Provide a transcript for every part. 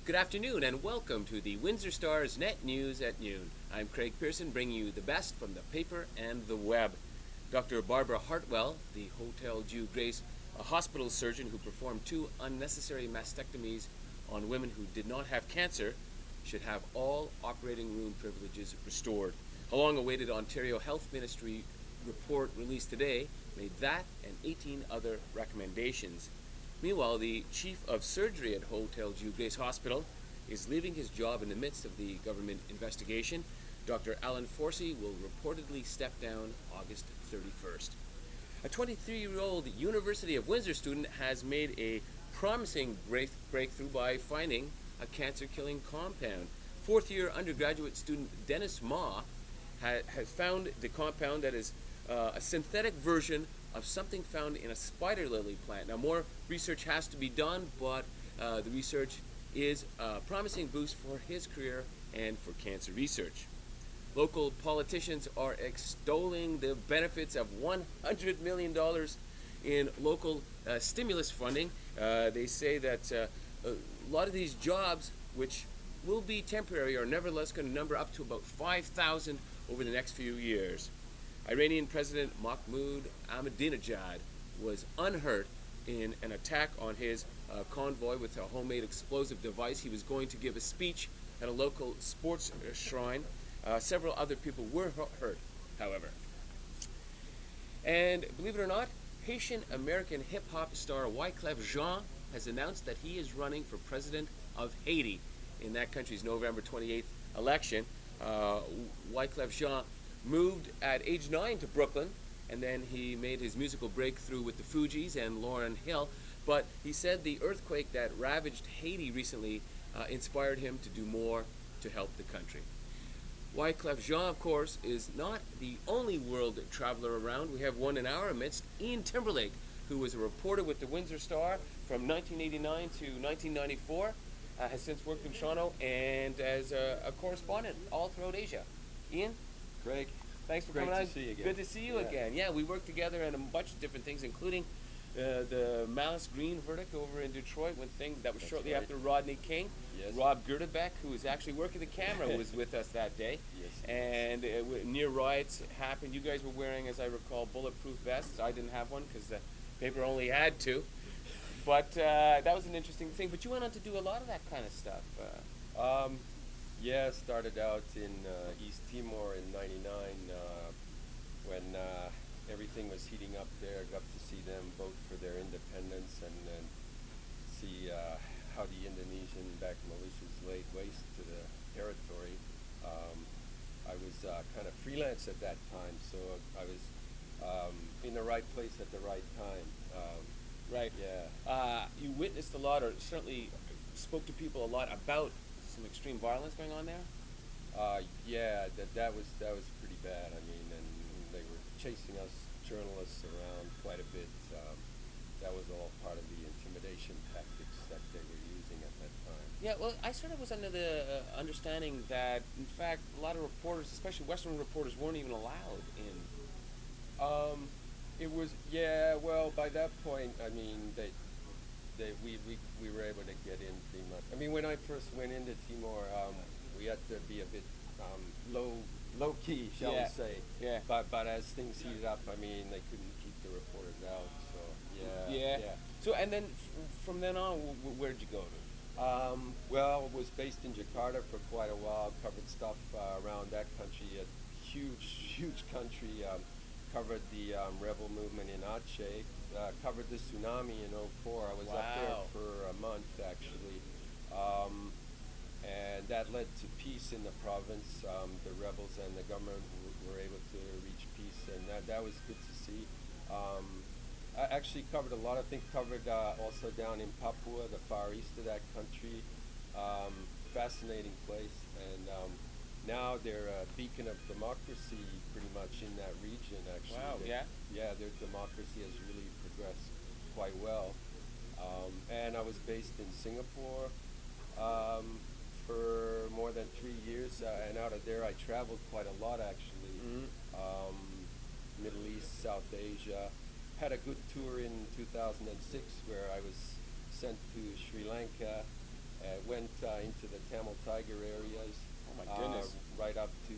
Good afternoon and welcome to the Windsor Star's Net News at Noon. I'm Craig Pearson, bringing you the best from the paper and the web. Dr. Barbara Hartwell, the Hotel Dieu Grace, a hospital surgeon who performed 2 unnecessary mastectomies on women who did not have cancer, should have all operating room privileges restored. A long-awaited Ontario Health Ministry report released today made that and 18 other recommendations. Meanwhile, the chief of surgery at Hotel Dieu Grace Hospital is leaving his job in the midst of the government investigation. Dr. Alan Forsey will reportedly step down August 31st. A 23-year-old University of Windsor student has made a promising breakthrough by finding a cancer-killing compound. Fourth-year undergraduate student Dennis Ma has found the compound that is a synthetic version of something found in a spider lily plant. Now, more research has to be done, but the research is a promising boost for his career and for cancer research. Local politicians are extolling the benefits of $100 million in local stimulus funding. They say that a lot of these jobs, which will be temporary, are nevertheless going to number up to about 5,000 over the next few years. Iranian President Mahmoud Ahmadinejad was unhurt in an attack on his convoy with a homemade explosive device. He was going to give a speech at a local sports shrine. Several other people were hurt, however. And believe it or not, Haitian-American hip-hop star Wyclef Jean has announced that he is running for president of Haiti in that country's November 28th election. Wyclef Jean moved at age 9 to Brooklyn, and then he made his musical breakthrough with the Fugees and Lauryn Hill. But he said the earthquake that ravaged Haiti recently inspired him to do more to help the country. Wyclef Jean, of course, is not the only world traveler around. We have one in our midst, Ian Timberlake, who was a reporter with the Windsor Star from 1989 to 1994, has since worked in Toronto and as a correspondent all throughout Asia. Ian? Craig, thanks for coming on. Good to see you again. Good to see you again. Yeah, we worked together on a bunch of different things, including the Malice Green verdict over in Detroit, that was shortly right. after Rodney King. Yes. Rob Gerdebeck, who was actually working the camera, was with us that day. Yes. And near riots happened. You guys were wearing, as I recall, bulletproof vests. I didn't have one because the paper only had 2. But that was an interesting thing. But you went on to do a lot of that kind of stuff. Yeah, started out in East Timor in '99 when everything was heating up there. Got to see them vote for their independence and then see how the Indonesian-backed militias laid waste to the territory. I was kind of freelance at that time, so I was in the right place at the right time. Right. Yeah. You witnessed a lot, or certainly spoke to people a lot about some extreme violence going on there. Yeah, that was pretty bad. I mean, and they were chasing us journalists around quite a bit. That was all part of the intimidation tactics that they were using at that time. Yeah, well, I sort of was under the understanding that, in fact, a lot of reporters, especially Western reporters, weren't even allowed in. It was, yeah, well, by that point, I mean, we were able to get in pretty much. I mean, when I first went into Timor, we had to be a bit low key, shall we say. Yeah. But as things heated up, I mean, they couldn't keep the reporters out, so yeah. So, and then from then on, where'd you go to? Well, was based in Jakarta for quite a while, covered stuff around that country, a huge country, covered the rebel movement in Aceh, covered the tsunami in '04. I was up there for a month, actually. And that led to peace in the province. The rebels and the government were able to reach peace, and that was good to see. I actually covered a lot of things, covered also down in Papua, the far east of that country. Fascinating place, and now they're a beacon of democracy pretty much in that region, actually. Wow, Yeah, their democracy has really progressed quite well. And I was based in Singapore for more than 3 years, and out of there I traveled quite a lot, actually. Middle East, South Asia. Had a good tour in 2006 where I was sent to Sri Lanka Went into the Tamil Tiger areas. Oh my goodness. Right up to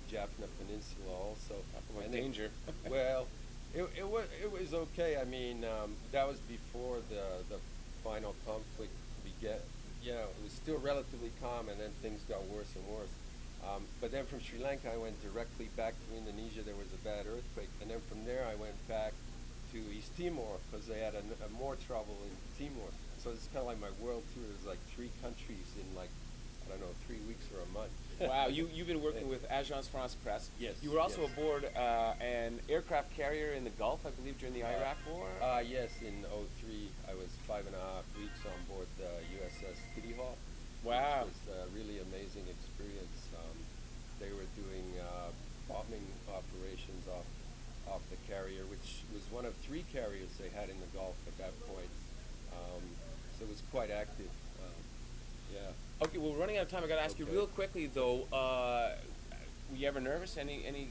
Jaffna Peninsula also. What And danger. well, it was okay. I mean, that was before the final conflict began. You know, it was still relatively calm, and then things got worse and worse. But then from Sri Lanka, I went directly back to Indonesia. There was a bad earthquake, and then from there, I went back to East Timor because they had a more trouble in Timor. So it's kind of like my world tour. It was like 3 countries in like, I don't know, 3 weeks or a month. Wow, you've been working with Agence-France Presse. Yes. You were also yes. aboard an aircraft carrier in the Gulf, I believe, during the Iraq War. Yes, in '03, I was 5.5 weeks on board the USS Kitty Hawk. Wow. Which was a really amazing experience. They were doing bombing operations off the carrier, which was one of 3 carriers they had in the Gulf at that point. So it was quite active. Yeah. Okay, well, we're running out of time. I got to ask you real quickly, though. Were you ever nervous? Any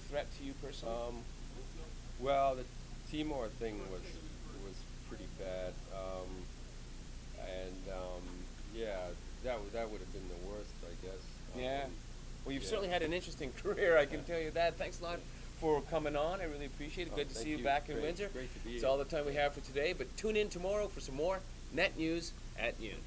threat to you personally? Well, the Timor thing was pretty bad, yeah, that would have been the worst, I guess. Yeah. Well, you've certainly had an interesting career, I can tell you that. Thanks a lot for coming on. I really appreciate it. Good to see you back in Windsor. Great to be here. That's all the time we have for today, but tune in tomorrow for some more Net News at Noon.